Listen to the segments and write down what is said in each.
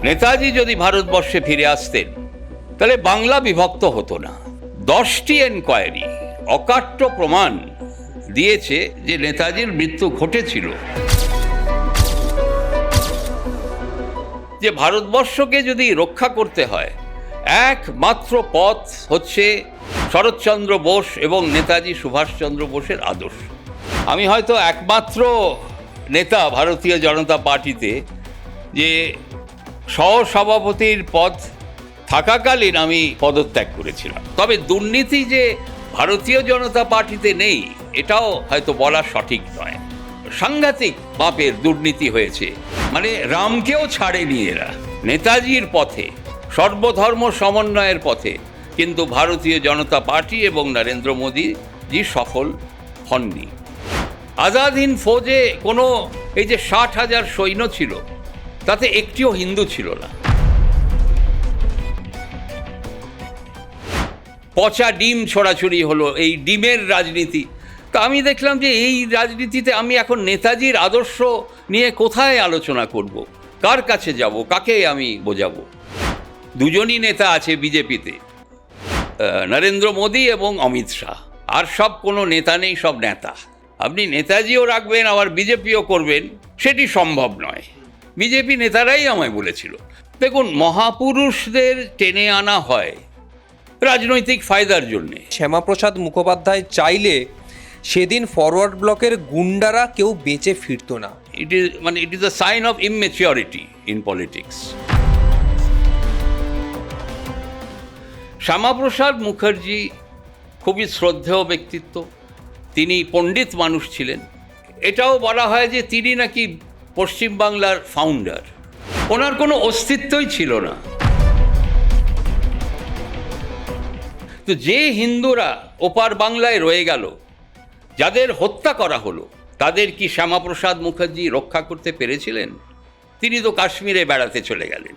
নেতাজি যদি ভারতবর্ষে ফিরে আসতেন তাহলে বাংলা বিভক্ত হতো না। 10টি এনকোয়ারি অকাট্য প্রমাণ দিয়েছে যে নেতাজির মৃত্যু ঘটেছিল। যে ভারতবর্ষকে যদি রক্ষা করতে হয়, একমাত্র পথ হচ্ছে শরৎচন্দ্র বোস এবং নেতাজি সুভাষচন্দ্র বোসের আদর্শ। আমি হয়তো একমাত্র নেতা ভারতীয় জনতা পার্টিতে যে সহসভাপতির পদ থাকাকালীন আমি পদত্যাগ করেছিলাম। তবে দুর্নীতি যে ভারতীয় জনতা পার্টিতে নেই এটাও হয়তো বলা সঠিক নয়। সাংঘাতিক মাপের দুর্নীতি হয়েছে, মানে রামকেও ছাড়েনি এরা নেতাজির পথে, সর্বধর্ম সমন্বয়ের পথে। কিন্তু ভারতীয় জনতা পার্টি এবং নরেন্দ্র মোদীজি সফল হননি। আজাদ হিন্দ ফৌজে কোনো এই যে 60,000 সৈন্য ছিল তাতে একটিও হিন্দু ছিল না। পচা ডিম ছড়াছড়ি হলো, এই ডিমের রাজনীতি। তা আমি দেখলাম যে এই রাজনীতিতে আমি এখন নেতাজির আদর্শ নিয়ে কোথায় আলোচনা করব, কার কাছে যাব, কাকে আমি বোঝাবো? দুজনই নেতা আছে বিজেপিতে, নরেন্দ্র মোদী এবং অমিত শাহ। আর সব কোনো নেতা নেই, সব নেতা। আপনি নেতাজিও রাখবেন আবার বিজেপিও করবেন, সেটি সম্ভব নয়। বিজেপি নেতারাই আমায় বলেছিল, দেখুন মহাপুরুষদের টেনে আনা হয় রাজনৈতিক ফায়দার জন্যে। শ্যামাপ্রসাদ মুখোপাধ্যায় চাইলে সেদিন ফরওয়ার্ড ব্লকের গুন্ডারা কেউ বেঁচে ফিরতো না। It is a sign of immaturity in politics. Shyamaprasad Mukherjee খুবই শ্রদ্ধেয় ব্যক্তিত্ব, তিনি পণ্ডিত মানুষ ছিলেন। এটাও বলা হয় যে তিনি নাকি পশ্চিমবাংলার ফাউন্ডার। ওনার কোনো অস্তিত্বই ছিল না। তো যে হিন্দুরা ওপার বাংলায় রয়ে গেল, যাদের হত্যা করা হলো, তাদের কি শ্যামাপ্রসাদ মুখার্জি রক্ষা করতে পেরেছিলেন? তিনি তো কাশ্মীরে বেড়াতে চলে গেলেন।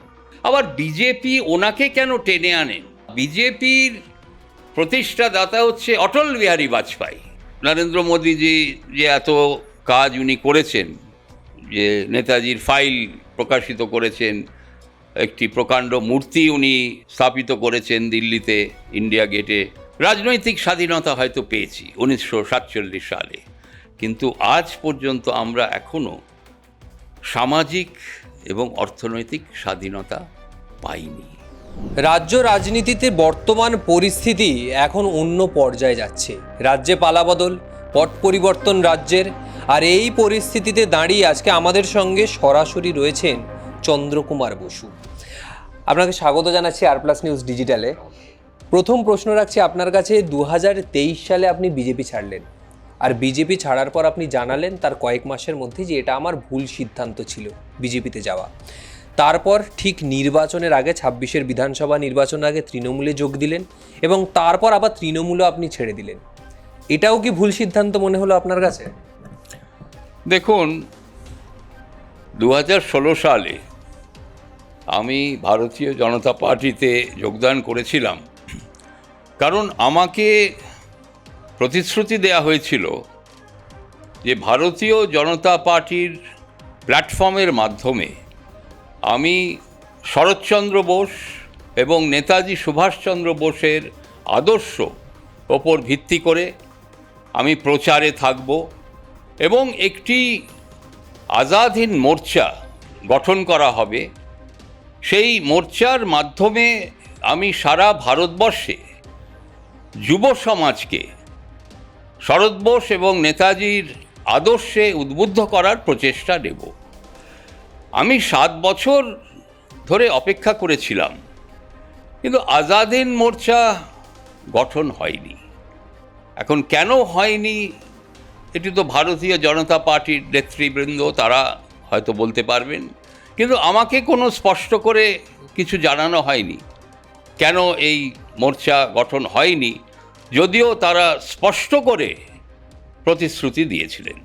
আবার বিজেপি ওনাকে কেন টেনে আনেন? বিজেপির প্রতিষ্ঠাদাতা হচ্ছে অটল বিহারী বাজপেয়ী। নরেন্দ্র মোদীজি যে এত কাজ উনি করেছেন, যে নেতাজির ফাইল প্রকাশিত করেছেন, একটি প্রকাণ্ড মূর্তি উনি স্থাপিত করেছেন দিল্লিতে ইন্ডিয়া গেটে। রাজনৈতিক স্বাধীনতা হয়তো পেয়েছি 1947 সালে, কিন্তু আজ পর্যন্ত আমরা এখনও সামাজিক এবং অর্থনৈতিক স্বাধীনতা পাইনি। রাজ্য রাজনীতিতে বর্তমান পরিস্থিতি এখন অন্য পর্যায়ে যাচ্ছে। রাজ্যে পালাবদল, পট পরিবর্তন রাজ্যের। আর এই পরিস্থিতিতে দাঁড়িয়ে আজকে আমাদের সঙ্গে সরাসরি রয়েছেন চন্দ্রকুমার বসু। আপনাকে স্বাগত জানাচ্ছি আর+ নিউজ ডিজিটালে। প্রথম প্রশ্ন রাখছি আপনার কাছে, 2023 সালে আপনি বিজেপি ছাড়লেন, আর বিজেপি ছাড়ার পর আপনি জানালেন তার কয়েক মাসের মধ্যে যে এটা আমার ভুল সিদ্ধান্ত ছিল বিজেপিতে যাওয়া। তারপর ঠিক নির্বাচনের আগে, 26-এর বিধানসভা নির্বাচনের আগে তৃণমূলে যোগ দিলেন এবং তারপর আবার তৃণমূলও আপনি ছেড়ে দিলেন। এটাও কি ভুল সিদ্ধান্ত মনে হলো আপনার কাছে? দেখুন, 2016 সালে আমি ভারতীয় জনতা পার্টিতে যোগদান করেছিলাম, কারণ আমাকে প্রতিশ্রুতি দেয়া হয়েছিল যে ভারতীয় জনতা পার্টির প্ল্যাটফর্মের মাধ্যমে আমি শরৎচন্দ্র বোস এবং নেতাজি সুভাষচন্দ্র বোসের আদর্শ ওপর ভিত্তি করে আমি প্রচারে থাকব এবং একটি আজাদ হিন্দ মোর্চা গঠন করা হবে। সেই মোর্চার মাধ্যমে আমি সারা ভারতবর্ষে যুব সমাজকে শরৎ বোস এবং নেতাজির আদর্শে উদ্বুদ্ধ করার প্রচেষ্টা নেব। আমি 7 বছর ধরে অপেক্ষা করেছিলাম, কিন্তু আজাদ হিন্দ মোর্চা গঠন হয়নি। এখন কেন হয়নি এটি তো ভারতীয় জনতা পার্টির নেতৃবৃন্দ তারা হয়তো বলতে পারবেন, কিন্তু আমাকে কোনো স্পষ্ট করে কিছু জানানো হয়নি কেন এই মোর্চা গঠন হয়নি, যদিও তারা স্পষ্ট করে প্রতিশ্রুতি দিয়েছিলেন।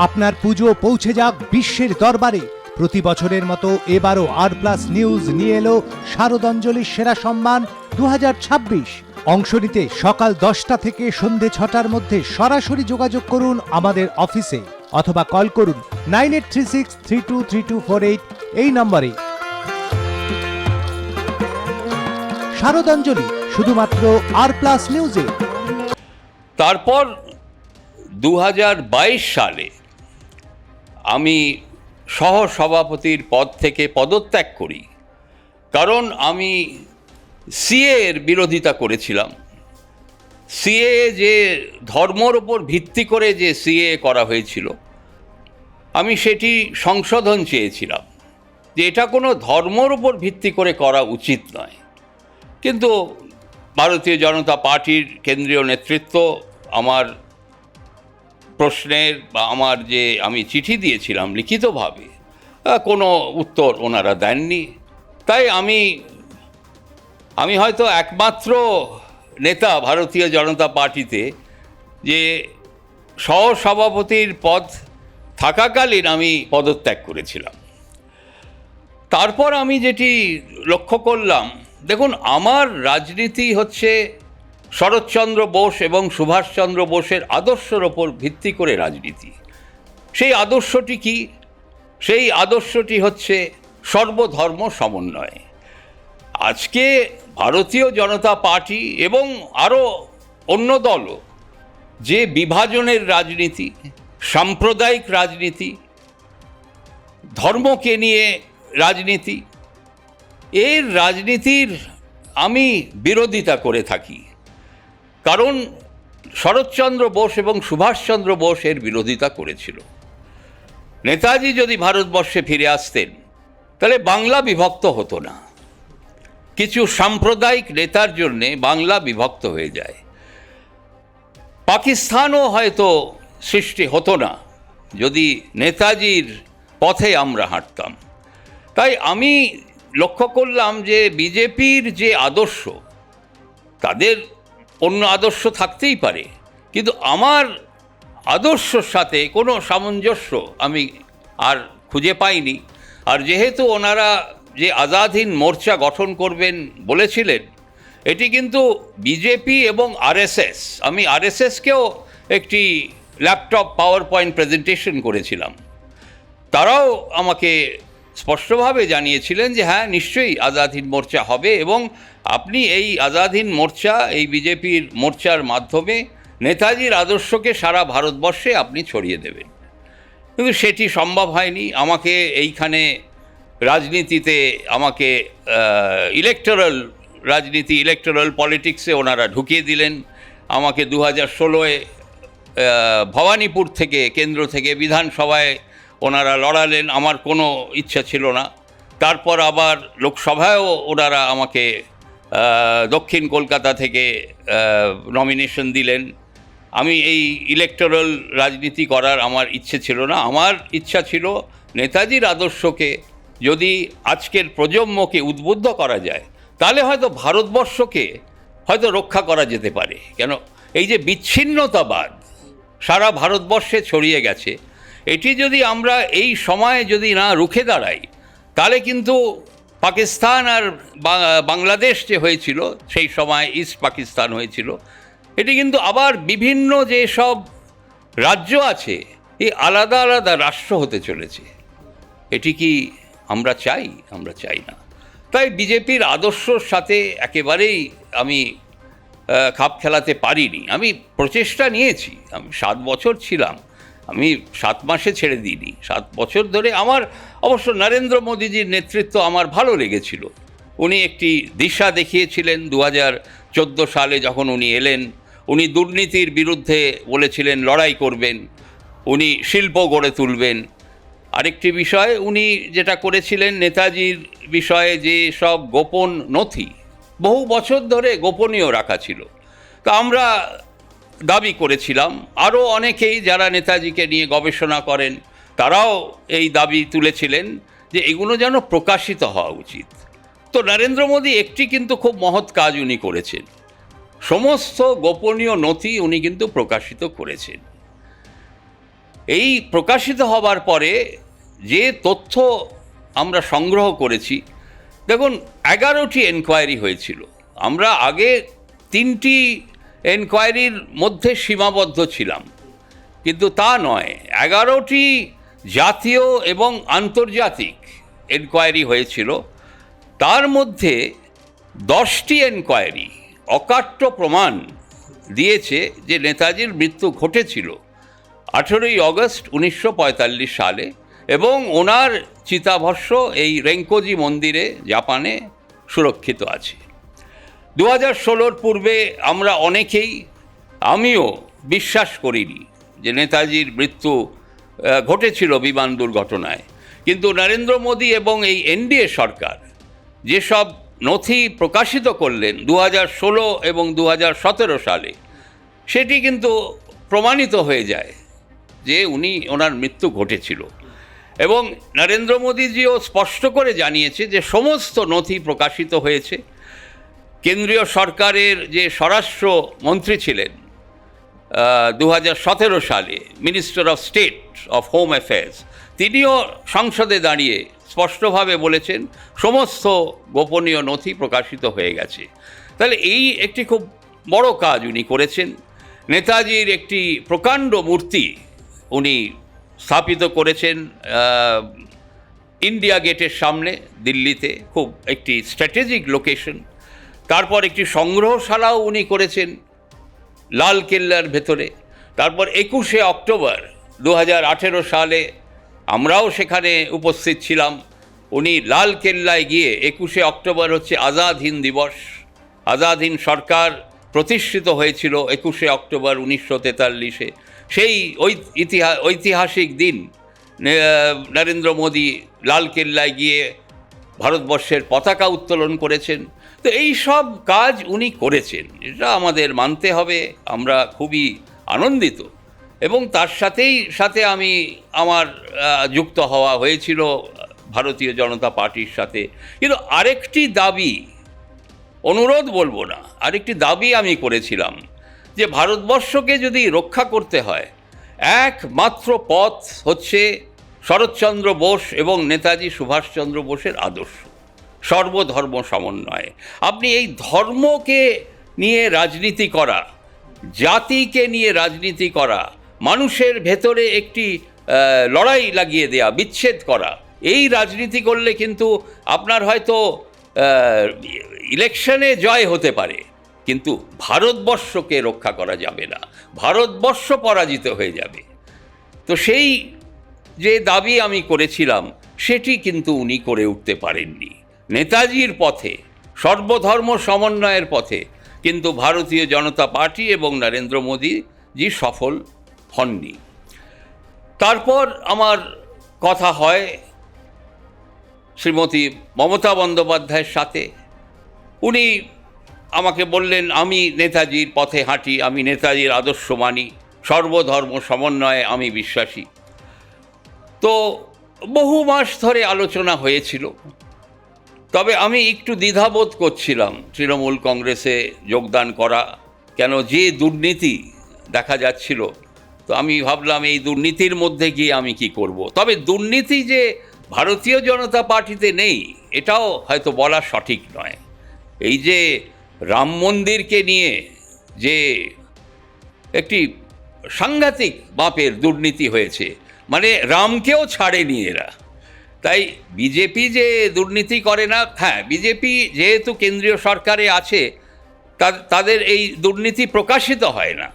আপনার পুজো পৌঁছে যাক বিশ্বের দরবারে। প্রতি বছরের মতো এবারও আর+ নিউজ নিয়ে এলো শারদাঞ্জলির সেরা সম্মান 2026। অংশ নিতে সকাল 10টা থেকে সন্ধে 6টার মধ্যে সরাসরি যোগাযোগ করুন আমাদের অফিসে অথবা কল করুন 9836323248 এই নম্বরে। শারদাঞ্জলি শুধুমাত্র আর+ নিউজে। তারপর 2022 সালে আমি সহসভাপতির পদ থেকে পদত্যাগ করি, কারণ আমি সিএ এর বিরোধিতা করেছিলাম। সিএ যে ধর্মর ওপর ভিত্তি করে যে সিএ করা হয়েছিল, আমি সেটি সংশোধন চেয়েছিলাম যে এটা কোনো ধর্মর ওপর ভিত্তি করে করা উচিত নয়। কিন্তু ভারতীয় জনতা পার্টির কেন্দ্রীয় নেতৃত্ব আমার প্রশ্নের বা আমার যে আমি চিঠি দিয়েছিলাম লিখিতভাবে, কোনো উত্তর ওনারা দেননি। তাই আমি হয়তো একমাত্র নেতা ভারতীয় জনতা পার্টিতে যে সহসভাপতির পদ থাকাকালীন আমি পদত্যাগ করেছিলাম। তারপর আমি যেটি লক্ষ্য করলাম, দেখুন, আমার রাজনীতি হচ্ছে শরৎচন্দ্র বোস এবং সুভাষচন্দ্র বোসের আদর্শের ওপর ভিত্তি করে রাজনীতি। সেই আদর্শটি কি? সেই আদর্শটি হচ্ছে সর্বধর্ম সমন্বয়। আজকে ভারতীয় জনতা পার্টি এবং আরও অন্য দলও যে বিভাজনের রাজনীতি, সাম্প্রদায়িক রাজনীতি, ধর্মকে নিয়ে রাজনীতি, এর রাজনীতির আমি বিরোধিতা করে থাকি। কারণ শরৎচন্দ্র বোস এবং সুভাষচন্দ্র বোস এর বিরোধিতা করেছিল। নেতাজি যদি ভারতবর্ষে ফিরে আসতেন তাহলে বাংলা বিভক্ত হতো না। কিছু সাম্প্রদায়িক নেতার জন্যে বাংলা বিভক্ত হয়ে যায়। পাকিস্তানও হয়তো সৃষ্টি হতো না যদি নেতাজির পথে আমরা হাঁটতাম। তাই আমি লক্ষ্য করলাম যে বিজেপির যে আদর্শ, তাদের অন্য আদর্শ থাকতেই পারে, কিন্তু আমার আদর্শের সাথে কোনো সামঞ্জস্য আমি আর খুঁজে পাইনি। আর যেহেতু ওনারা যে আজাদ হিন্দ মোর্চা গঠন করবেন বলেছিলেন, এটি কিন্তু বিজেপি এবং আরএসএস, আমি আরএসএসকেও একটি ল্যাপটপ পাওয়ার পয়েন্ট প্রেজেন্টেশন করেছিলাম, তারাও আমাকে স্পষ্টভাবে জানিয়েছিলেন যে হ্যাঁ, নিশ্চয়ই আজাদ হিন্দ মোর্চা হবে এবং আপনি এই আজাদ হিন্দ মোর্চা, এই বিজেপির মোর্চার মাধ্যমে নেতাজির আদর্শকে সারা ভারতবর্ষে আপনি ছড়িয়ে দেবেন। কিন্তু সেটি সম্ভব হয়নি। আমাকে এইখানে রাজনীতিতে আমাকে ইলেকটোরাল রাজনীতি, ইলেকটোরাল পলিটিক্সে ওনারা ঢুকিয়ে দিলেন। আমাকে 2016-এ ভবানীপুর থেকে, কেন্দ্র থেকে বিধানসভায় ওনারা লড়ালেন। আমার কোনো ইচ্ছা ছিল না। তারপর আবার লোকসভায়ও ওনারা আমাকে দক্ষিণ কলকাতা থেকে নমিনেশন দিলেন। আমি এই ইলেকটোরাল রাজনীতি করার আমার ইচ্ছে ছিল না। আমার ইচ্ছা ছিল নেতাজির আদর্শকে যদি আজকের প্রজন্মকে উদ্বুদ্ধ করা যায়, তাহলে হয়তো ভারতবর্ষকে হয়তো রক্ষা করা যেতে পারে। কেন এই যে বিচ্ছিন্নতাবাদ সারা ভারতবর্ষে ছড়িয়ে গেছে, এটি যদি আমরা এই সময়ে যদি না রুখে দাঁড়াই, তাহলে কিন্তু পাকিস্তান আর বাংলাদেশ যে হয়েছিল, সেই সময় ইস্ট পাকিস্তান হয়েছিল, এটি কিন্তু আবার বিভিন্ন যে সব রাজ্য আছে, এই আলাদা আলাদা রাষ্ট্র হতে চলেছে। এটি কি আমরা চাই? আমরা চাই না। তাই বিজেপির আদর্শর সাথে একেবারেই আমি খাপ খেলাতে পারিনি। আমি প্রচেষ্টা নিয়েছি, আমি 7 বছর ছিলাম, আমি 7 মাসে ছেড়ে দিইনি। 7 বছর ধরে আমার অবশ্য নরেন্দ্র মোদীজির নেতৃত্ব আমার ভালো লেগেছিল। উনি একটি দিশা দেখিয়েছিলেন 2014 সালে যখন উনি এলেন। উনি দুর্নীতির বিরুদ্ধে বলেছিলেন লড়াই করবেন, উনি শিল্প গড়ে তুলবেন। আরেকটি বিষয় উনি যেটা করেছিলেন, নেতাজির বিষয়ে যে সব গোপন নথি বহু বছর ধরে গোপনীয় রাখা ছিল, তা আমরা দাবি করেছিলাম। আরও অনেকেই যারা নেতাজিকে নিয়ে গবেষণা করেন, তারাও এই দাবি তুলেছিলেন যে এগুলো যেন প্রকাশিত হওয়া উচিত। তো নরেন্দ্র মোদী একটি কিন্তু খুব মহৎ কাজ উনি করেছেন, সমস্ত গোপনীয় নথি উনি কিন্তু প্রকাশিত করেছেন। এই প্রকাশিত হবার পরে যে তথ্য আমরা সংগ্রহ করেছি, দেখুন 11টি এনকোয়ারি হয়েছিল। আমরা আগে 3টি এনকোয়ারির মধ্যে সীমাবদ্ধ ছিলাম, কিন্তু তা নয়, 11টি জাতীয় এবং আন্তর্জাতিক এনকোয়ারি হয়েছিল। তার মধ্যে 10টি এনকোয়ারি অকাট্য প্রমাণ দিয়েছে যে নেতাজির মৃত্যু ঘটেছিল 18ই আগস্ট 1945 সালে, এবং ওনার চিতাভস্ম এই রেঙ্কোজি মন্দিরে জাপানে সুরক্ষিত আছে। 2016 পূর্বে আমরা অনেকেই, আমিও বিশ্বাস করিনি যে নেতাজির মৃত্যু ঘটেছিল বিমান দুর্ঘটনায়, কিন্তু নরেন্দ্র মোদী এবং এই এনডিএ সরকার যেসব নথি প্রকাশিত করলেন 2016 এবং 2017 সালে, সেটি কিন্তু প্রমাণিত হয়ে যায় যে ওনার মৃত্যু ঘটেছিল। এবং নরেন্দ্র মোদীজিও স্পষ্ট করে জানিয়েছে যে সমস্ত নথি প্রকাশিত হয়েছে। কেন্দ্রীয় সরকারের যে স্বরাষ্ট্র মন্ত্রী ছিলেন 2017 সালে, minister of state of home affairs, তিনিও সংসদে দাঁড়িয়ে স্পষ্টভাবে বলেছেন সমস্ত গোপনীয় নথি প্রকাশিত হয়ে গেছে। তাহলে এই একটি খুব বড় কাজ উনি করেছেন। নেতাজির একটি প্রকাণ্ড মূর্তি উনি স্থাপিত করেছেন ইন্ডিয়া গেটের সামনে দিল্লিতে, খুব একটি স্ট্র্যাটেজিক লোকেশন। তারপর একটি সংগ্রহশালাও উনি করেছেন লাল কেল্লার ভেতরে। তারপর 21শে অক্টোবর 2018 সালে আমরাও সেখানে উপস্থিত ছিলাম। উনি লাল কেল্লায় গিয়ে, 21শে অক্টোবর হচ্ছে আজাদ হিন্দ দিবস, আজাদ হিন্দ সরকার প্রতিষ্ঠিত হয়েছিল 21শে অক্টোবর 1943-এ। সেই ঐতিহাসিক দিন নরেন্দ্র মোদী লাল কেল্লায় গিয়ে ভারতবর্ষের পতাকা উত্তোলন করেছেন। তো এই সব কাজ উনি করেছেন, এটা আমাদের মানতে হবে। আমরা খুবই আনন্দিত, এবং তার সাথে আমি আমার যুক্ত হওয়া হয়েছিল ভারতীয় জনতা পার্টির সাথে। কিন্তু আরেকটি দাবি, অনুরোধ বলবো না, আরেকটি দাবি আমি করেছিলাম যে ভারতবর্ষকে যদি রক্ষা করতে হয়, একমাত্র পথ হচ্ছে শরৎচন্দ্র বোস এবং নেতাজি সুভাষচন্দ্র বোসের আদর্শ, সর্বধর্ম সমন্বয়। আপনি এই ধর্মকে নিয়ে রাজনীতি করা, জাতিকে নিয়ে রাজনীতি করা, মানুষের ভেতরে একটি লড়াই লাগিয়ে দেয়া, বিচ্ছেদ করা, এই রাজনীতি করলে কিন্তু আপনার হয়তো ইলেকশনে জয় হতে পারে, কিন্তু ভারতবর্ষকে রক্ষা করা যাবে না, ভারতবর্ষ পরাজিত হয়ে যাবে। তো সেই যে দাবি আমি করেছিলাম সেটি কিন্তু উনি করে উঠতে পারেননি। নেতাজির পথে, সর্বধর্ম সমন্বয়ের পথে কিন্তু ভারতীয় জনতা পার্টি এবং নরেন্দ্র মোদীজি সফল হননি। তারপর আমার কথা হয় শ্রীমতী মমতা বন্দ্যোপাধ্যায়ের সাথে। উনি আমাকে বললেন আমি নেতাজির পথে হাঁটি, আমি নেতাজির আদর্শ মানি, সর্বধর্ম সমন্বয়ে আমি বিশ্বাসী। তো বহু মাস ধরে আলোচনা হয়েছিল, তবে আমি একটু দ্বিধাবোধ করছিলাম তৃণমূল কংগ্রেসে যোগদান করা। কেন, যে দুর্নীতি দেখা যাচ্ছিল, তো আমি ভাবলাম এই দুর্নীতির মধ্যে গিয়ে আমি কি করব। তবে দুর্নীতি যে ভারতীয় জনতা পার্টিতে নেই এটাও হয়তো বলা সঠিক নয়। এই যে রাম মন্দিরকে নিয়ে যে একটি সাংঘাতিক মাপের দুর্নীতি হয়েছে, মানে রামকেও ছাড়েনি এরা। তাই বিজেপি যে দুর্নীতি করে না, হ্যাঁ, বিজেপি যেহেতু কেন্দ্রীয় সরকারে আছে তাদের এই দুর্নীতি প্রকাশিত হয় না।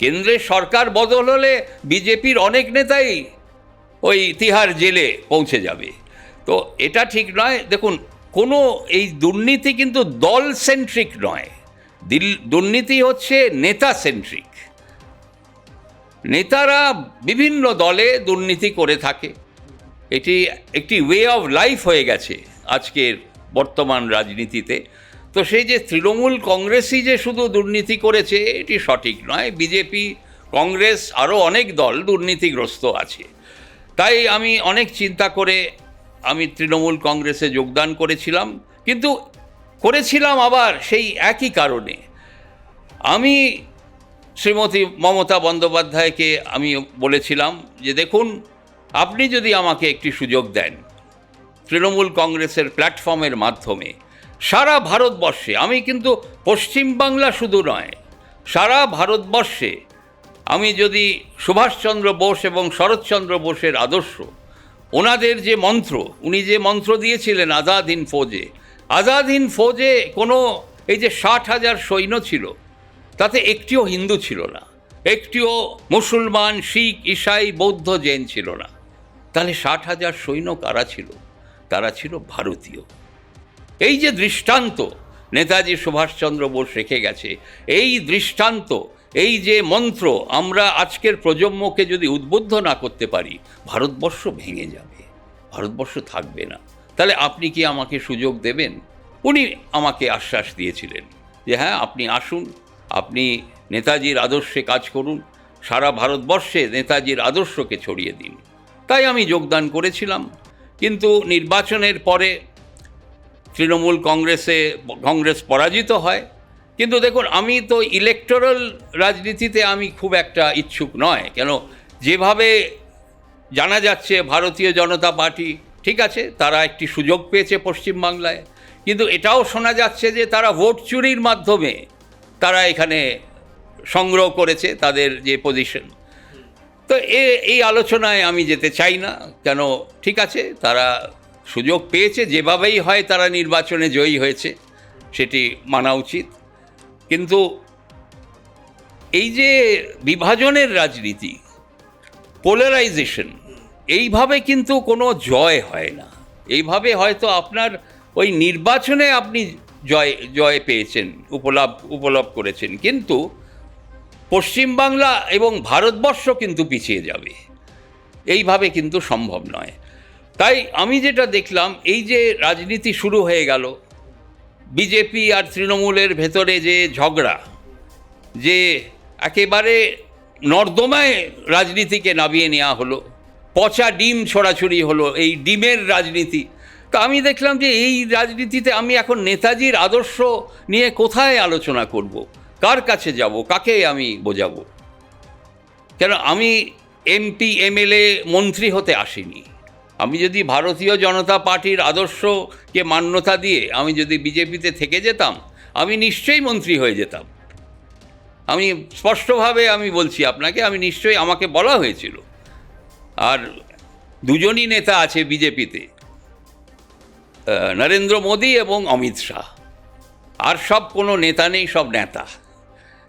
কেন্দ্রের সরকার বদল হলে বিজেপির অনেক নেতাই ওই তিহার জেলে পৌঁছে যাবে, তো এটা ঠিক নয়। দেখুন, কোনো এই দুর্নীতি কিন্তু দল সেন্ট্রিক নয়, দুর্নীতি হচ্ছে নেতা সেন্ট্রিক। নেতারা বিভিন্ন দলে দুর্নীতি করে থাকে, এটি একটি ওয়ে অফ লাইফ হয়ে গেছে আজকের বর্তমান রাজনীতিতে। তো সেই যে তৃণমূল কংগ্রেসই যে শুধু দুর্নীতি করেছে এটি সঠিক নয়, বিজেপি, কংগ্রেস, আরও অনেক দল দুর্নীতিগ্রস্ত আছে। তাই আমি অনেক চিন্তা করে আমি তৃণমূল কংগ্রেসে যোগদান করেছিলাম, কিন্তু করেছিলাম আবার সেই একই কারণে। আমি শ্রীমতী মমতা বন্দ্যোপাধ্যায়কে আমি বলেছিলাম যে দেখুন, আপনি যদি আমাকে একটি সুযোগ দেন তৃণমূল কংগ্রেসের প্ল্যাটফর্মের মাধ্যমে সারা ভারতবর্ষে, আমি কিন্তু পশ্চিমবাংলা শুধু নয়, সারা ভারতবর্ষে আমি যদি সুভাষচন্দ্র বোস এবং শরৎচন্দ্র বোসের আদর্শ, ওনাদের যে মন্ত্র, উনি যে মন্ত্র দিয়েছিলেন আজাদ হিন্দ ফৌজে, আজাদ হিন্দ ফৌজে কোনো এই যে 60,000 সৈন্য ছিল, তাতে একটিও হিন্দু ছিল না, একটিও মুসলমান, শিখ, ঈসাই, বৌদ্ধ, জৈন ছিল না। তাহলে 60,000 সৈন্য কারা ছিল? তারা ছিল ভারতীয়। এই যে দৃষ্টান্ত নেতাজি সুভাষচন্দ্র বোস রেখে গেছে, এই দৃষ্টান্ত, এই যে মন্ত্র আমরা আজকের প্রজন্মকে যদি উদ্বুদ্ধ না করতে পারি, ভারতবর্ষ ভেঙে যাবে, ভারতবর্ষ থাকবে না। তাহলে আপনি কি আমাকে সুযোগ দেবেন? উনি আমাকে আশ্বাস দিয়েছিলেন যে হ্যাঁ, আপনি আসুন, আপনি নেতাজির আদর্শে কাজ করুন, সারা ভারতবর্ষে নেতাজির আদর্শকে ছড়িয়ে দিন। তাই আমি যোগদান করেছিলাম। কিন্তু নির্বাচনের পরে তৃণমূল কংগ্রেস পরাজিত হয়। কিন্তু দেখুন, আমি তো ইলেকটোরাল রাজনীতিতে আমি খুব একটা ইচ্ছুক নয়। কেন, যেভাবে জানা যাচ্ছে ভারতীয় জনতা পার্টি, ঠিক আছে, তারা একটি সুযোগ পেয়েছে পশ্চিমবাংলায়, কিন্তু এটাও শোনা যাচ্ছে যে তারা ভোট চুরির মাধ্যমে তারা এখানে সংগ্রহ করেছে তাদের যে পজিশন। তো এই আলোচনায় আমি যেতে চাই না। কেন, ঠিক আছে, তারা সুযোগ পেয়েছে, যেভাবেই হয় তারা নির্বাচনে জয়ী হয়েছে, সেটি মানা উচিত। কিন্তু এই যে বিভাজনের রাজনীতি, পোলারাইজেশন, এইভাবে কিন্তু কোনো জয় হয় না। এইভাবে হয়তো আপনার ওই নির্বাচনে আপনি জয় পেয়েছেন, উপলাভ করেছেন, কিন্তু পশ্চিমবাংলা এবং ভারতবর্ষ কিন্তু পিছিয়ে যাবে। এইভাবে কিন্তু সম্ভব নয়। তাই আমি যেটা দেখলাম, এই যে রাজনীতি শুরু হয়ে গেল, বিজেপি আর তৃণমূলের ভেতরে যে ঝগড়া, যে একেবারে নর্দমায় রাজনীতিকে নামিয়ে নেওয়া হলো, পচা ডিম ছড়াছড়ি হলো, এই ডিমের রাজনীতি। তা আমি দেখলাম যে এই রাজনীতিতে আমি এখন নেতাজির আদর্শ নিয়ে কোথায় আলোচনা করব, কার কাছে যাব, কাকে আমি বোঝাবো? কেন, আমি এমপি, এমএলএ, মন্ত্রী হতে আসিনি। আমি যদি ভারতীয় জনতা পার্টির আদর্শকে মান্যতা দিয়ে আমি যদি বিজেপিতে থেকে যেতাম, আমি নিশ্চয়ই মন্ত্রী হয়ে যেতাম। আমি স্পষ্টভাবে আমি বলছি আপনাকে, আমি নিশ্চয়ই, আমাকে বলা হয়েছিল। আর দুজনই নেতা আছে বিজেপিতে, নরেন্দ্র মোদী এবং অমিত শাহ, আর সব কোনো নেতা নেই, সব নেতা।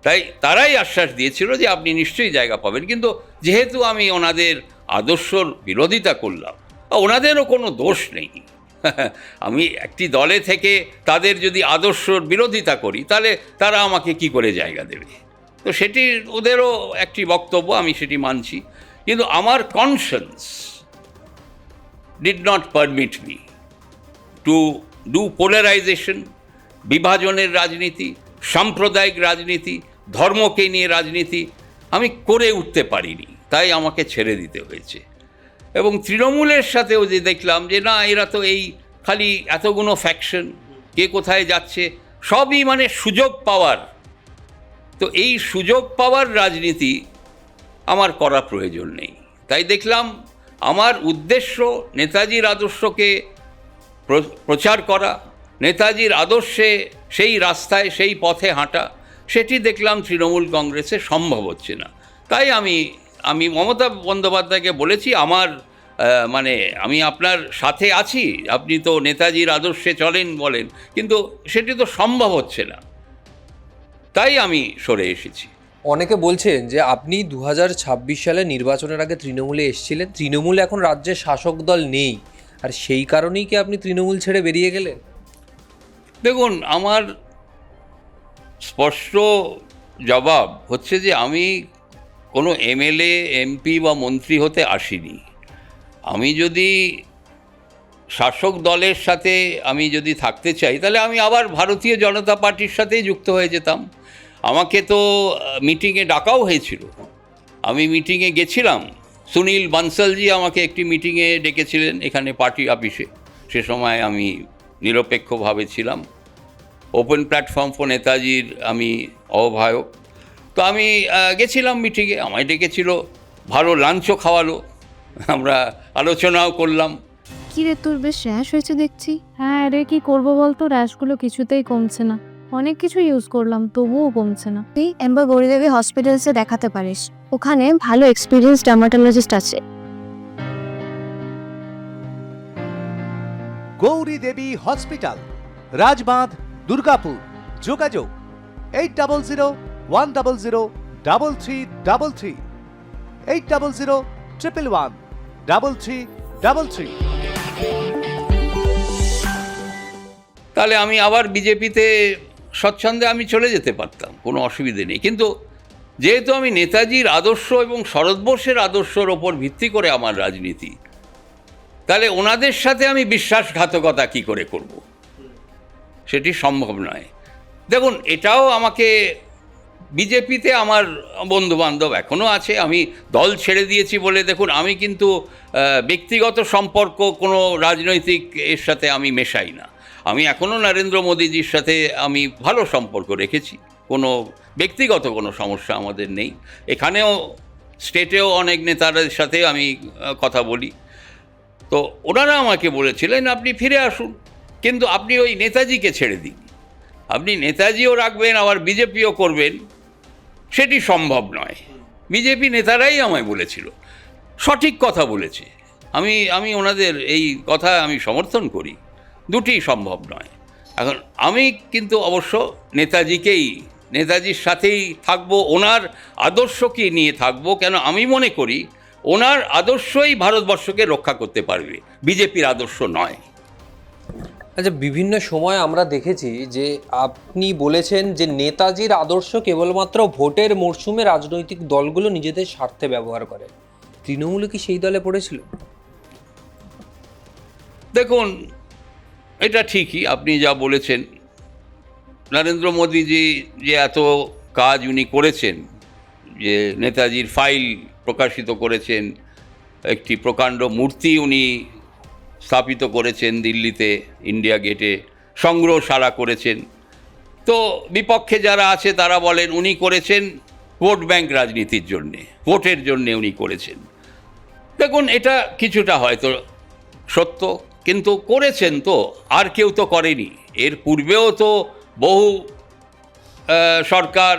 তাই তারাই আশ্বাস দিয়েছিল যে আপনি নিশ্চয়ই জায়গা পাবেন। কিন্তু যেহেতু আমি ওনাদের আদর্শর বিরোধিতা করলাম, ওনাদেরও কোনো দোষ নেই। আমি একটি দলে থেকে তাদের যদি আদর্শর বিরোধিতা করি, তাহলে তারা আমাকে কি করে জায়গা দেবে? তো সেটি ওদেরও একটি বক্তব্য, আমি সেটি মানছি। কিন্তু আমার conscience did not permit me to do polarisation, বিভাজনের রাজনীতি, সাম্প্রদায়িক রাজনীতি, ধর্মকে নিয়ে রাজনীতি আমি করে উঠতে পারিনি। তাই আমাকে ছেড়ে দিতে হয়েছে। এবং তৃণমূলের সাথেও যে দেখলাম যে না, এরা তো এই খালি এতগুলো ফ্যাকশন, কে কোথায় যাচ্ছে, সবই মানে সুযোগ পাওয়ার। তো এই সুযোগ পাওয়ার রাজনীতি আমার করা প্রয়োজন নেই। তাই দেখলাম আমার উদ্দেশ্য নেতাজির আদর্শকে প্রচার করা, নেতাজির আদর্শে সেই রাস্তায়, সেই পথে হাঁটা, সেটি দেখলাম তৃণমূল কংগ্রেসে সম্ভব হচ্ছে না। তাই আমি মমতা বন্দ্যোপাধ্যায়কে বলেছি, আমার মানে আমি আপনার সাথে আছি, আপনি তো নেতাজির আদর্শে চলেন বলেন, কিন্তু সেটি তো সম্ভব হচ্ছে না। তাই আমি সরে এসেছি। অনেকে বলছেন যে আপনি 2026 সালে নির্বাচনের আগে তৃণমূলে এসেছিলেন, তৃণমূল এখন রাজ্যের শাসক দল নেই, আর সেই কারণেই কি আপনি তৃণমূল ছেড়ে বেরিয়ে গেলেন? দেখুন, আমার স্পষ্ট জবাব হচ্ছে যে আমি কোনো এমএলএ, এমপি বা মন্ত্রী হতে আসিনি। আমি যদি শাসক দলের সাথে আমি যদি থাকতে চাই, তাহলে আমি আবার ভারতীয় জনতা পার্টির সাথেই যুক্ত হয়ে যেতাম। আমাকে তো মিটিংয়ে ডাকাও হয়েছিল, আমি মিটিংয়ে গেছিলাম। সুনীল বানসালজি আমাকে একটি মিটিংয়ে ডেকেছিলেন এখানে পার্টি অফিসে। সে সময় আমি নিরপেক্ষভাবে ছিলাম। ওপেন প্ল্যাটফর্ম ফর নেতাজির আমি আহ্বায়ক। তো আমি গেছিলাম মিটিংয়ে, আমায় ডেকেছিল, ভালো লাঞ্চও খাওয়ালো, আমরা আলোচনাও করলাম। কি রে, তোর বেশ র্যাশ হয়েছে দেখছি। হ্যাঁ রে, কি করবো বলতো, র্যাশগুলো কিছুতেই কমছে না। অনেক কিছু ইউজ করলাম তবুও কমছে না। তুই এম্বার গৌরীদেবী হসপিটালসে দেখাতে পারিস, ওখানে ভালো এক্সপিরিয়েন্স ডার্মাটোলজিস্ট আছে। গৌরী দেবী হসপিটাল, রাজবাঁধ, দুর্গাপুর। যোগাযোগ 8001003333, 8001113333। তাহলে আমি আবার বিজেপিতে স্বচ্ছন্দে আমি চলে যেতে পারতাম, কোনো অসুবিধে নেই। কিন্তু যেহেতু আমি নেতাজির আদর্শ এবং শরৎ বোসের আদর্শের ওপর ভিত্তি করে আমার রাজনীতি, তাহলে ওনাদের সাথে আমি বিশ্বাসঘাতকতা কী করে করব? সেটি সম্ভব নয়। দেখুন, এটাও আমাকে, বিজেপিতে আমার বন্ধুবান্ধব এখনও আছে, আমি দল ছেড়ে দিয়েছি বলে দেখুন আমি কিন্তু ব্যক্তিগত সম্পর্ক কোনো রাজনৈতিক এর সাথে আমি মেশাই না। আমি এখনও নরেন্দ্র মোদীজির সাথে আমি ভালো সম্পর্ক রেখেছি, কোনো ব্যক্তিগত কোনো সমস্যা আমাদের নেই। এখানেও স্টেটেও অনেক নেতাদের সাথে আমি কথা বলি। তো ওনারা আমাকে বলেছিলেন আপনি ফিরে আসুন, কিন্তু আপনি ওই নেতাজিকে ছেড়ে দিন। আপনি নেতাজিও রাখবেন আবার বিজেপিও করবেন, সেটি সম্ভব নয়। বিজেপি নেতারাই আমায় বলেছিল, সঠিক কথা বলেছে। আমি ওনাদের এই কথা আমি সমর্থন করি, দুটি সম্ভব নয়। এখন আমি কিন্তু অবশ্য নেতাজির সাথেই থাকবো, ওনার আদর্শকে নিয়ে থাকবো। কেন, আমি মনে করি ওনার আদর্শই ভারতবর্ষকে রক্ষা করতে পারবে, বিজেপির আদর্শ নয়। আচ্ছা, বিভিন্ন সময় আমরা দেখেছি যে আপনি বলেছেন যে নেতাজির আদর্শ কেবলমাত্র ভোটের মরশুমে রাজনৈতিক দলগুলো নিজেদের স্বার্থে ব্যবহার করে। তৃণমূল কি সেই দলে পড়েছিল? দেখুন, এটা ঠিকই আপনি যা বলেছেন। নরেন্দ্র মোদীজি যে এত কাজ উনি করেছেন, যে নেতাজির ফাইল প্রকাশিত করেছেন, একটি প্রকাণ্ড মূর্তি উনি স্থাপিত করেছেন দিল্লিতে, ইন্ডিয়া গেটে সংগ্রহশালা করেছেন। তো বিপক্ষে যারা আছে তারা বলেন উনি করেছেন ভোট ব্যাংক রাজনীতির জন্যে, ভোটের জন্যে উনি করেছেন। দেখুন, এটা কিছুটা হয়তো সত্য, কিন্তু করেছেন তো, আর কেউ তো করেনি। এর পূর্বেও তো বহু সরকার,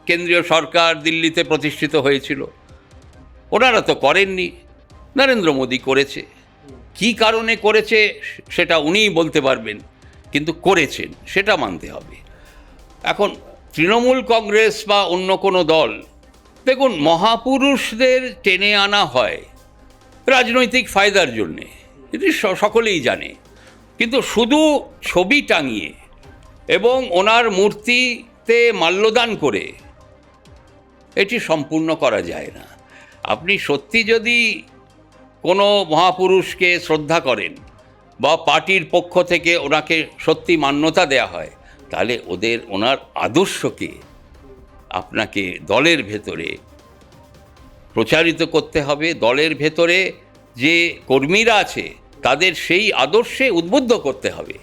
কেন্দ্রীয় সরকার দিল্লিতে প্রতিষ্ঠিত হয়েছিল, ওনারা তো করেননি। নরেন্দ্র মোদী করেছে। কী কারণে করেছে সেটা উনিই বলতে পারবেন, কিন্তু করেছেন সেটা মানতে হবে। এখন তৃণমূল কংগ্রেস বা অন্য কোনো দল, দেখুন মহাপুরুষদের টেনে আনা হয় রাজনৈতিক ফায়দার জন্যে, এটি সকলেই জানে। কিন্তু শুধু ছবি টাঙিয়ে এবং ওনার মূর্তিতে মাল্যদান করে এটি সম্পূর্ণ করা যায় না। আপনি সত্যি যদি কোনো মহাপুরুষকে শ্রদ্ধা করেন বা পার্টির পক্ষ থেকে ওনাকে সত্যি মান্যতা দেয়া হয়, তাহলে ওনার আদর্শকে আপনাকে দলের ভেতরে প্রচারিত করতে হবে। দলের ভেতরে যে কর্মীরা আছে তাদের সেই আদর্শে উদ্বুদ্ধ করতে হবে,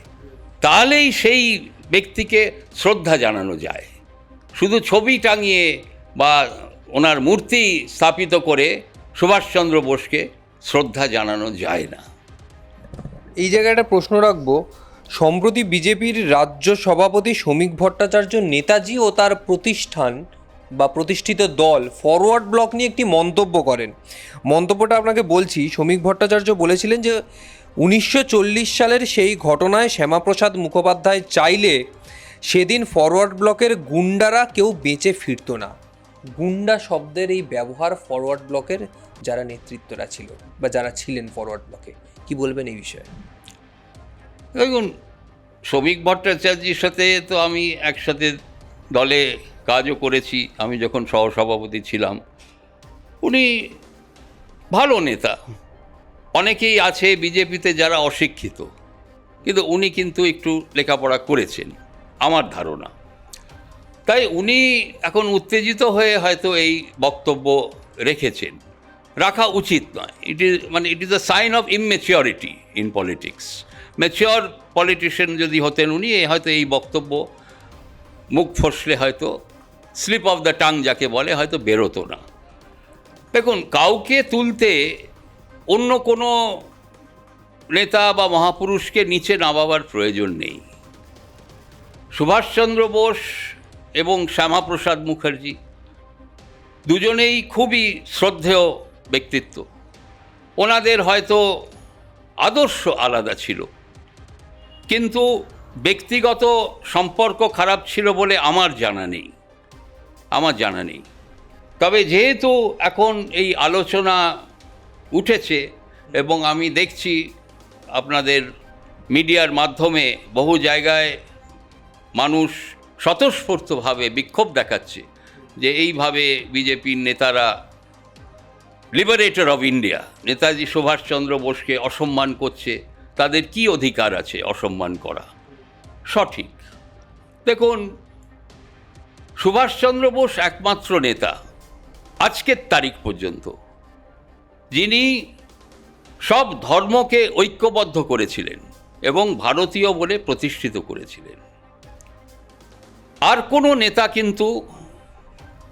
তাহলেই সেই ব্যক্তিকে শ্রদ্ধা জানানো যায়। শুধু ছবি টাঙিয়ে বা ওনার মূর্তি স্থাপিত করে সুভাষচন্দ্র বোসকে শ্রদ্ধা জানানো যায় না। এই জায়গায় একটা প্রশ্ন রাখবো। সম্প্রতি বিজেপির রাজ্য সভাপতি শ্রমিক ভট্টাচার্য নেতাজি ও তার প্রতিষ্ঠান বা প্রতিষ্ঠিত দল ফরওয়ার্ড ব্লক নিয়ে একটি মন্তব্য করেন। মন্তব্যটা আপনাকে বলছি। শ্রমিক ভট্টাচার্য বলেছিলেন যে 1940 সালের সেই ঘটনায় শ্যামাপ্রসাদ মুখোপাধ্যায় চাইলে সেদিন ফরওয়ার্ড ব্লকের গুন্ডারা কেউ বেঁচে ফিরত না। গুন্ডা শব্দের এই ব্যবহার ফরওয়ার্ড ব্লকের যারা নেতৃত্বরা ছিল বা যারা ছিলেন ফরওয়ার্ড ব্লকে, কি বলবেন এই বিষয়ে? দেখুন, শ্রমিক ভট্টাচার্যের সাথে তো আমি একসাথে দলে কাজও করেছি। আমি যখন সহসভাপতি ছিলাম, উনি ভালো নেতা। অনেকেই আছে বিজেপিতে যারা অশিক্ষিত, কিন্তু উনি কিন্তু একটু লেখাপড়া করেছেন আমার ধারণা। তাই উনি এখন উত্তেজিত হয়ে হয়তো এই বক্তব্য রেখেছেন। রাখা উচিত নয়। It is a sign of immaturity in politics. Mature politician যদি হতেন উনি, হয়তো এই বক্তব্য মুখ ফসলে হয়তো স্লিপ অফ দ্য টাং যাকে বলে হয়তো বেরোতো না। দেখুন, কাউকে তুলতে অন্য কোনো নেতা বা মহাপুরুষকে নিচে নামাবার প্রয়োজন নেই। সুভাষচন্দ্র বোস এবং শ্যামাপ্রসাদ মুখার্জি দুজনেই খুবই শ্রদ্ধেয় ব্যক্তিত্ব। ওনাদের হয়তো আদর্শ আলাদা ছিল, কিন্তু ব্যক্তিগত সম্পর্ক খারাপ ছিল বলে আমার জানা নেই। তবে যেহেতু এখন এই আলোচনা উঠেছে এবং আমি দেখছি আপনাদের মিডিয়ার মাধ্যমে বহু জায়গায় মানুষ স্বতঃস্ফূর্তভাবে বিক্ষোভ দেখাচ্ছে যে এইভাবে বিজেপির নেতারা liberator of India Netaji Subhashchandra বোসকে অসম্মান করছে, তাদের কি অধিকার আছে অসম্মান করা? সঠিক। দেখুন, সুভাষচন্দ্র বোস একমাত্র নেতা আজকের তারিখ পর্যন্ত যিনি সব ধর্মকে ঐক্যবদ্ধ করেছিলেন এবং ভারতীয় বলে প্রতিষ্ঠিত করেছিলেন। আর কোনো নেতা কিন্তু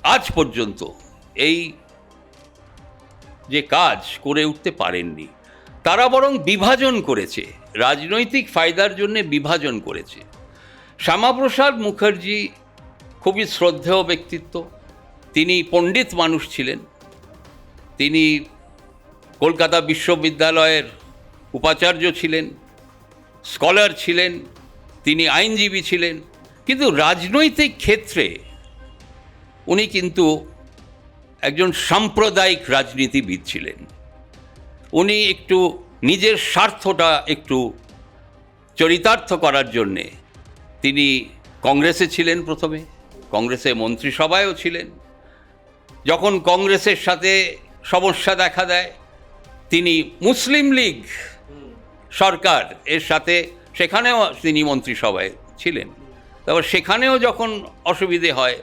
আজ পর্যন্ত এই যে কাজ করে উঠতে পারেননি। তারা বরং বিভাজন করেছে, রাজনৈতিক ফায়দার জন্য বিভাজন করেছে। শ্যামাপ্রসাদ মুখার্জি খুবই শ্রদ্ধেয় ব্যক্তিত্ব, তিনি পণ্ডিত মানুষ ছিলেন, তিনি কলকাতা বিশ্ববিদ্যালয়ের উপাচার্য ছিলেন, স্কলার ছিলেন, তিনি আইনজীবী ছিলেন, কিন্তু রাজনৈতিক ক্ষেত্রে উনি কিন্তু একজন সাম্প্রদায়িক রাজনীতিবিদ ছিলেন। উনি একটু নিজের স্বার্থটা একটু চরিতার্থ করার জন্যে তিনি কংগ্রেসে ছিলেন, প্রথমে কংগ্রেসের মন্ত্রিসভায়ও ছিলেন। যখন কংগ্রেসের সাথে সমস্যা দেখা দেয়, তিনি মুসলিম লীগ সরকার এর সাথে সেখানেও তিনি মন্ত্রিসভায় ছিলেন। তারপর সেখানেও যখন অসুবিধে হয়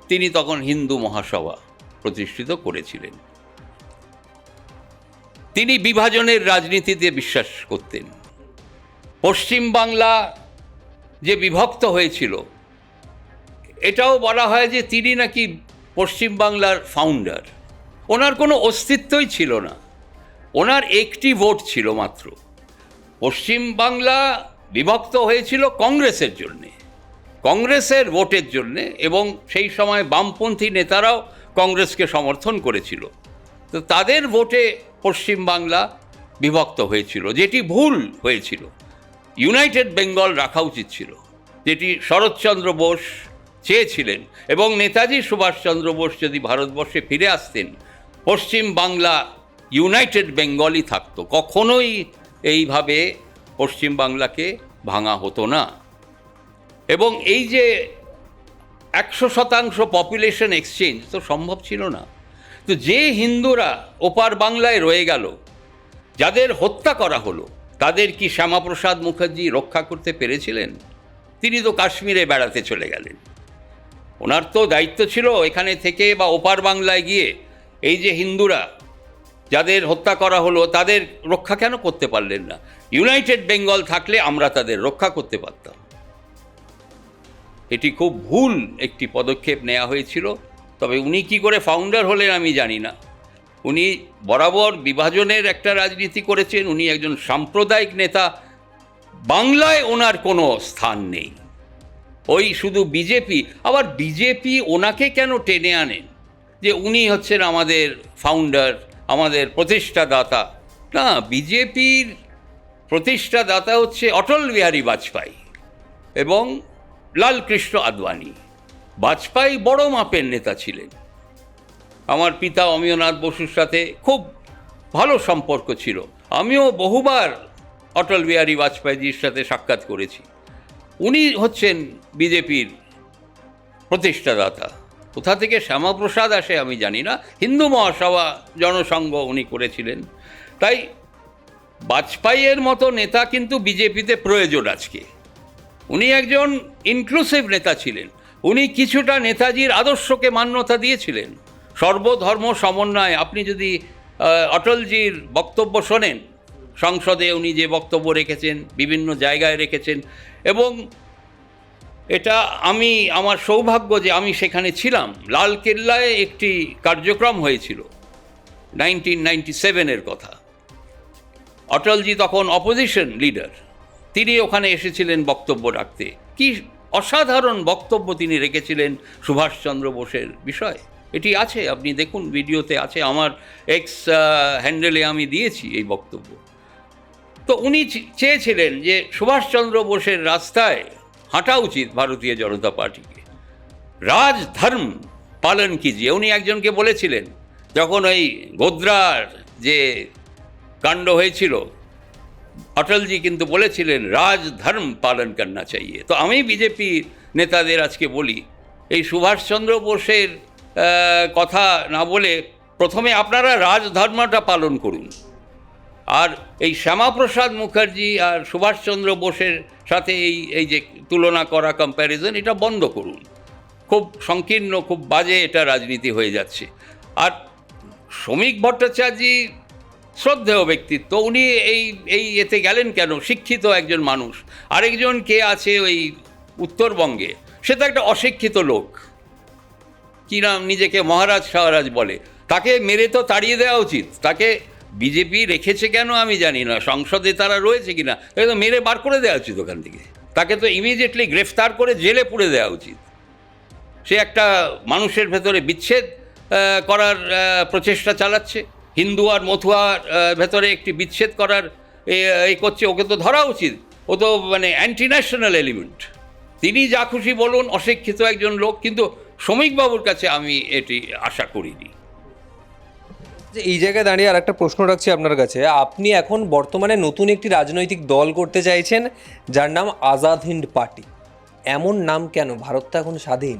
তিনি তখন হিন্দু মহাসভা প্রতিষ্ঠিত করেছিলেন। তিনি বিভাজনের রাজনীতিতে বিশ্বাস করতেন। পশ্চিমবাংলা যে বিভক্ত হয়েছিল, এটাও বলা হয় যে তিনি নাকি পশ্চিমবাংলার ফাউন্ডার। ওনার কোনো অস্তিত্বই ছিল না, ওনার একটি ভোট ছিল মাত্র। পশ্চিমবাংলা বিভক্ত হয়েছিল কংগ্রেসের জন্যে, কংগ্রেসের ভোটের জন্যে, এবং সেই সময় বামপন্থী নেতারাও কংগ্রেসকে সমর্থন করেছিল। তো তাদের ভোটে পশ্চিমবাংলা বিভক্ত হয়েছিল, যেটি ভুল হয়েছিল। ইউনাইটেড বেঙ্গল রাখা উচিত ছিল, যেটি শরৎচন্দ্র বোস চেয়েছিলেন, এবং নেতাজি সুভাষচন্দ্র বোস যদি ভারতবর্ষে ফিরে আসতেন, পশ্চিমবাংলা ইউনাইটেড বেঙ্গলই থাকতো, কখনোই এইভাবে পশ্চিমবাংলাকে ভাঙা হতো না। এবং এই যে 100% পপুলেশন এক্সচেঞ্জ তো সম্ভব ছিল না। তো যে হিন্দুরা ওপার বাংলায় রয়ে গেল, যাদের হত্যা করা হলো, তাদের কি শ্যামাপ্রসাদ মুখার্জি রক্ষা করতে পেরেছিলেন? তিনি তো কাশ্মীরে বেড়াতে চলে গেলেন। ওনার তো দায়িত্ব ছিল এখানে থেকে বা ওপার বাংলায় গিয়ে এই যে হিন্দুরা যাদের হত্যা করা হলো তাদের রক্ষা কেন করতে পারলেন না? ইউনাইটেড বেঙ্গল থাকলে আমরা তাদের রক্ষা করতে পারতাম। এটি খুব ভুল একটি পদক্ষেপ নেওয়া হয়েছিল। তবে উনি কি করে ফাউন্ডার হলেন আমি জানি না। উনি বরাবর বিভাজনের একটা রাজনীতি করেছেন, উনি একজন সাম্প্রদায়িক নেতা। বাংলায় ওনার কোনো স্থান নেই। ওই শুধু বিজেপি, আবার বিজেপি ওনাকে কেন টেনে আনেন যে উনি হচ্ছেন আমাদের ফাউন্ডার, আমাদের প্রতিষ্ঠাদাতা? না, বিজেপির প্রতিষ্ঠাদাতা হচ্ছে অটল বিহারী বাজপেয়ী এবং লালকৃষ্ণ আদবানি। বাজপেয়ী বড় মাপের নেতা ছিলেন। আমার পিতা অমিয়নাথ বসুর সাথে খুব ভালো সম্পর্ক ছিল। আমিও বহুবার অটল বিহারী বাজপেয়ীজির সাথে সাক্ষাৎ করেছি। উনি হচ্ছেন বিজেপির প্রতিষ্ঠাদাতা। কোথা থেকে শ্যামাপ্রসাদ আসে আমি জানি না। হিন্দু মহাসভা জনসংঘ উনি করেছিলেন। তাই বাজপেয়ীর মতো নেতা কিন্তু বিজেপিতে প্রয়োজন আজকে। উনি একজন ইনক্লুসিভ নেতা ছিলেন। উনি কিছুটা নেতাজির আদর্শকে মান্যতা দিয়েছিলেন। সর্বধর্ম সমন্বয়, আপনি যদি অটলজির বক্তব্য শোনেন, সংসদে উনি যে বক্তব্য রেখেছেন, বিভিন্ন জায়গায় রেখেছেন, এবং এটা আমার সৌভাগ্য যে আমি সেখানে ছিলাম। লালকেল্লায় একটি কার্যক্রম হয়েছিল 1997-এর কথা। অটলজি তখন অপোজিশন লিডার, তিনি ওখানে এসেছিলেন বক্তব্য রাখতে। কি অসাধারণ বক্তব্য তিনি রেখেছিলেন সুভাষচন্দ্র বোসের বিষয়ে। এটি আছে, আপনি দেখুন, ভিডিওতে আছে, আমার এক্স হ্যান্ডেলে আমি দিয়েছি এই বক্তব্য। তো উনি চেয়েছিলেন যে সুভাষচন্দ্র বোসের রাস্তায় হাঁটা উচিত ভারতীয় জনতা পার্টিকে, রাজধর্ম পালন কিজিয়ে। উনি একজনকে বলেছিলেন, যখন ওই গোদ্রার যে কাণ্ড হয়েছিল, অটলজি কিন্তু বলেছিলেন রাজধর্ম পালন করনা চাইয়ে। তো আমি বিজেপি নেতাদের আজকে বলি, এই সুভাষচন্দ্র বোসের কথা না বলে প্রথমে আপনারা রাজধর্মটা পালন করুন, আর এই শ্যামাপ্রসাদ মুখার্জি আর সুভাষচন্দ্র বোসের সাথে এই যে তুলনা করা, কম্প্যারিজন, এটা বন্ধ করুন। খুব সংকীর্ণ, খুব বাজে এটা রাজনীতি হয়ে যাচ্ছে। আর শ্রমিক ভট্টাচার্যজি শ্রদ্ধেয় ব্যক্তিত্ব, উনি এই এতে গেলেন কেন? শিক্ষিত একজন মানুষ। আরেকজন কে আছে ওই উত্তরবঙ্গে, সে তো একটা অশিক্ষিত লোক, কী নাম, নিজেকে মহারাজ শাহরাজ বলে, তাকে মেরে তো তাড়িয়ে দেওয়া উচিত। তাকে বিজেপি রেখেছে কেন আমি জানি না, সংসদে তারা রয়েছে কিনা, তাকে তো মেরে বার করে দেওয়া উচিত ওখান থেকে। তাকে তো ইমিডিয়েটলি গ্রেফতার করে জেলে পুরে দেওয়া উচিত। সে একটা মানুষের ভেতরে বিচ্ছেদ করার প্রচেষ্টা চালাচ্ছে, হিন্দু আর মথুয়ার ভেতরে একটি বিচ্ছেদ করার এই করছে। ওকে তো ধরা উচিত, ও তো মানে অ্যান্টি ন্যাশনাল এলিমেন্ট। তিনি যা খুশি বলুন, অশিক্ষিত একজন লোক, কিন্তু শ্রমিকবাবুর কাছে আমি এটি আশা করিনি। এই জায়গায় দাঁড়িয়ে আর একটা প্রশ্ন রাখছি আপনার কাছে। আপনি এখন বর্তমানে নতুন একটি রাজনৈতিক দল করতে চাইছেন, যার নাম আজাদ হিন্দ পার্টি। এমন নাম কেন? ভারত তো এখন স্বাধীন।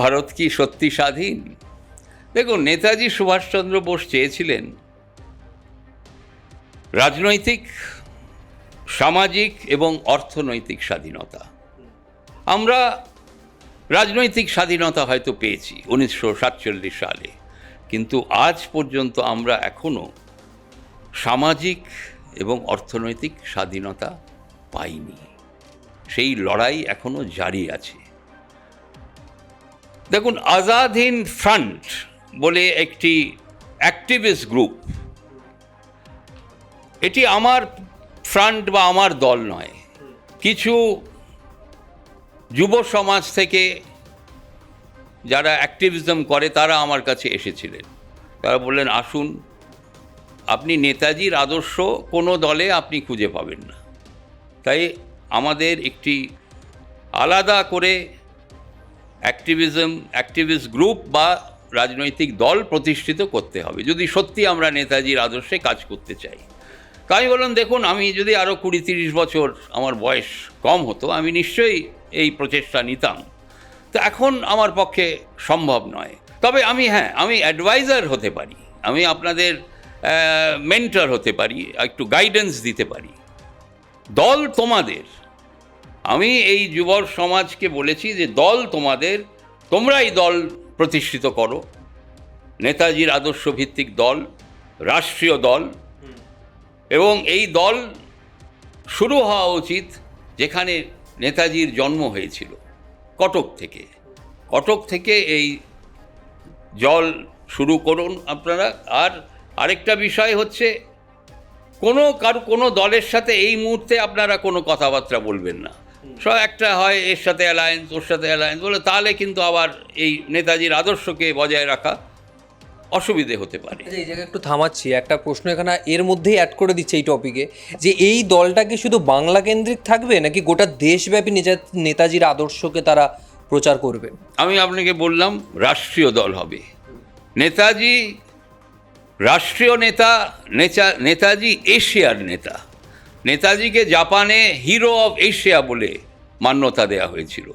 ভারত কি সত্যি স্বাধীন? দেখুন, নেতাজি সুভাষচন্দ্র বোস চেয়েছিলেন রাজনৈতিক, সামাজিক এবং অর্থনৈতিক স্বাধীনতা। আমরা রাজনৈতিক স্বাধীনতা হয়তো পেয়েছি 1947 সালে, কিন্তু আজ পর্যন্ত আমরা এখনও সামাজিক এবং অর্থনৈতিক স্বাধীনতা পাইনি। সেই লড়াই এখনও জারি আছে। দেখুন, আজাদ হিন্দ ফ্রন্ট বলে একটি অ্যাক্টিভিস্ট গ্রুপ, এটি আমার ফ্রন্ট বা আমার দল নয়। কিছু যুব সমাজ থেকে যারা অ্যাক্টিভিজম করে তারা আমার কাছে এসেছিলেন। তারা বললেন, আসুন, আপনি নেতাজির আদর্শ কোনো দলে আপনি খুঁজে পাবেন না, তাই আমাদের একটি আলাদা করে অ্যাক্টিভিস্ট গ্রুপ বা রাজনৈতিক দল প্রতিষ্ঠিত করতে হবে, যদি সত্যি আমরা নেতাজির আদর্শে কাজ করতে চাই। তাই আমি বললাম, দেখুন, আমি যদি আরও 20-30 বছর আমার বয়স কম হতো, আমি নিশ্চয়ই এই প্রচেষ্টা নিতাম। তো এখন আমার পক্ষে সম্ভব নয়। তবে আমি অ্যাডভাইজার হতে পারি, আমি আপনাদের মেন্টর হতে পারি, একটু গাইডেন্স দিতে পারি। দল তোমাদের, আমি এই যুব সমাজকে বলেছি যে দল তোমাদের, তোমরাই দল প্রতিষ্ঠিত করো, নেতাজির আদর্শ ভিত্তিক দল, রাষ্ট্রীয় দল। এবং এই দল শুরু হওয়া উচিত যেখানে নেতাজির জন্ম হয়েছিল, কটক থেকে এই জল শুরু করুন আপনারা। আর আরেকটা বিষয় হচ্ছে, কোনো দলের সাথে এই মুহূর্তে আপনারা কোনো কথাবার্তা বলবেন না। সব একটা হয় এর সাথে অ্যালায়েন্স, ওর সাথে অ্যালায়েন্স বলে, তাহলে কিন্তু আবার এই নেতাজির আদর্শকে বজায় রাখা অসুবিধে হতে পারে। এই জায়গায় একটু থামাচ্ছি, একটা প্রশ্ন এখানে এর মধ্যেই অ্যাড করে দিচ্ছে এই টপিকে, যে এই দলটা কি শুধু বাংলা কেন্দ্রিক থাকবে, নাকি গোটা দেশব্যাপী নেতাজির আদর্শকে তারা প্রচার করবে? আমি আপনাকে বললাম, রাষ্ট্রীয় দল হবে। নেতাজি রাষ্ট্রীয় নেতা, নেতাজি এশিয়ার নেতা। নেতাজিকে জাপানে হিরো অফ এশিয়া বলে মান্যতা দেওয়া হয়েছিল।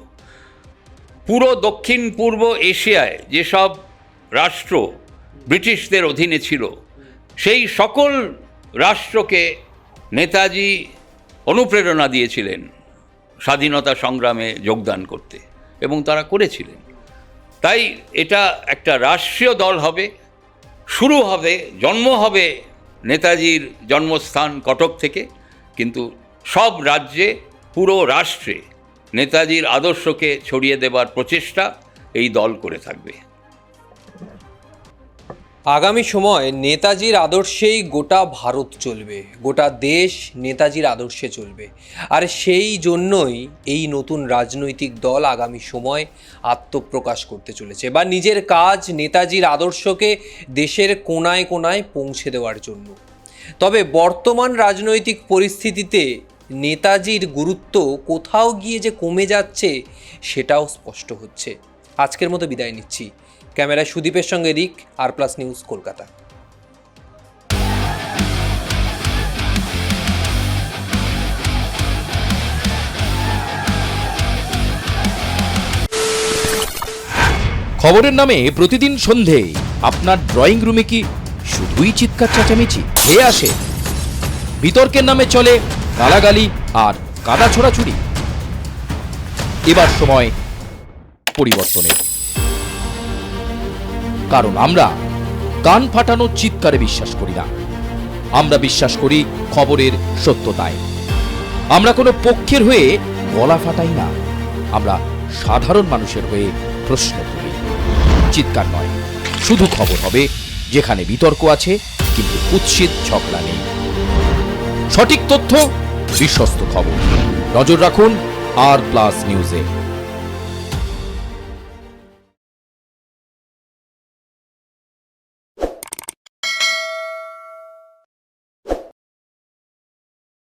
পুরো দক্ষিণ পূর্ব এশিয়ায় যেসব রাষ্ট্র ব্রিটিশদের অধীনে ছিল, সেই সকল রাষ্ট্রকে নেতাজি অনুপ্রেরণা দিয়েছিলেন স্বাধীনতা সংগ্রামে যোগদান করতে, এবং তারা করেছিলেন। তাই এটা একটা রাষ্ট্রীয় দল হবে, জন্ম হবে নেতাজির জন্মস্থান কটক থেকে, কিন্তু সব রাজ্যে, পুরো রাষ্ট্রে নেতাজির আদর্শকে ছড়িয়ে দেবার প্রচেষ্টা এই দল করে থাকবে। আগামী সময় নেতাজির আদর্শেই গোটা ভারত চলবে, গোটা দেশ নেতাজির আদর্শে চলবে। আর সেই জন্যই এই নতুন রাজনৈতিক দল আগামী সময় আত্মপ্রকাশ করতে চলেছে, বা নিজের কাজ নেতাজির আদর্শকে দেশের কোনায় কোনায় পৌঁছে দেওয়ার জন্য। তবে বর্তমান রাজনৈতিক পরিস্থিতিতে নেতাজির গুরুত্ব কোথাও গিয়ে যে কমে যাচ্ছে সেটাও স্পষ্ট হচ্ছে। আজকের মতো বিদায় নিচ্ছি। ক্যামেরায় সুদীপের সঙ্গে রিক, আর+ নিউজ, কলকাতা। খবরের নামে প্রতিদিন সন্ধে আপনার ড্রয়িং রুমে কি শুধুই চিৎকার চেঁচামেচি খেয়ে আসে? বিতর্কের নামে চলে গালাগালি আর কাদা ছোড়াছুড়ি। এবার সময় পরিবর্তনের, কারণ আমরা কান ফাটানো চিৎকারে বিশ্বাস করি না। আমরা বিশ্বাস করি খবরের সত্যতায়। আমরা কোনো পক্ষের হয়ে গলা ফাটাই না, আমরা সাধারণ মানুষের হয়ে প্রশ্ন তুলি। চিৎকার নয়, শুধু খবর হবে যেখানে বিতর্ক আছে কিন্তু কুৎসিত ঝগড়া নেই। সঠিক তথ্য, বিশ্বস্ত খবর। নজর রাখুন আর+ নিউজে।